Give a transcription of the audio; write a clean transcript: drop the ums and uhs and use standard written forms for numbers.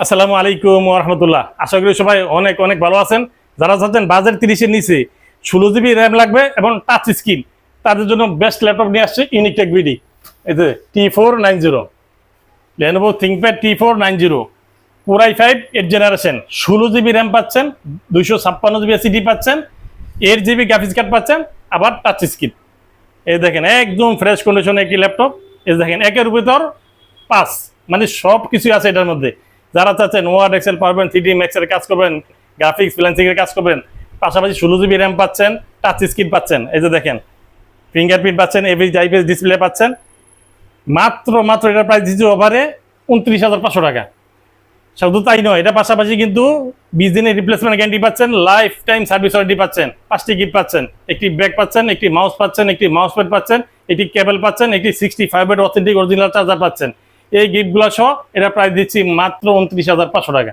আসসালামু আলাইকুম ওয়া রাহমাতুল্লাহ। আশা করি সবাই অনেক অনেক ভালো আছেন। যারা চাচ্ছেন বাজেট 30-এর নিচে 16 জিবি র্যাম লাগবে এবং টাচ স্ক্রিন, তাদের জন্য বেস্ট ল্যাপটপ নিয়ে আসছে ইউনিটেক বিডি। এই যে T490 Lenovo ThinkPad T490 Core i5 8th generation, 16 GB RAM পাচ্ছেন, 256 জিবি এসএসডি পাচ্ছেন, 8 জিবি গ্রাফিক্স কার্ড পাচ্ছেন, আবার টাচ স্ক্রিন। এই দেখেন একদম ফ্রেশ কন্ডিশনে একটি ল্যাপটপ। এই দেখেন একের ভিতর 5, মানে সব কিছু আছে এটার মধ্যে। যারা চাচ্ছেন word, Excel, PowerPoint, 3D Max এর কাজ করবেন, গ্রাফিক্স ফ্রিল্যান্সিং এর কাজ করবেন, পাশাপাশি 16 জিবি র্যাম পাচ্ছেন, টাচ স্ক্রিন পাচ্ছেন। এই যে দেখেন ফিঙ্গারপ্রিন্ট পাচ্ছেন, আইপিএস ডিসপ্লে পাচ্ছেন। মাত্র এটার প্রাইস দিচ্ছে ওভারে 29,500 টাকা। শুধু তাই নয়, এটা পাশাপাশি কিন্তু 20 দিনের রিপ্লেসমেন্ট গ্যারান্টি পাচ্ছেন, লাইফ টাইম সার্ভিস ওয়ারেন্টি পাচ্ছেন, 5টি গিফট পাচ্ছেন, একটি ব্যাগ পাচ্ছেন, একটি মাউস পাচ্ছেন, একটি মাউস প্যাড পাচ্ছেন, একটি কেবল পাচ্ছেন, একটি 65 ওয়াট অথেন্টিক অরিজিনাল চার্জার পাচ্ছেন। এই গিফটগুলো সহ এটা প্রাইস দিচ্ছি মাত্র 29,500 টাকা।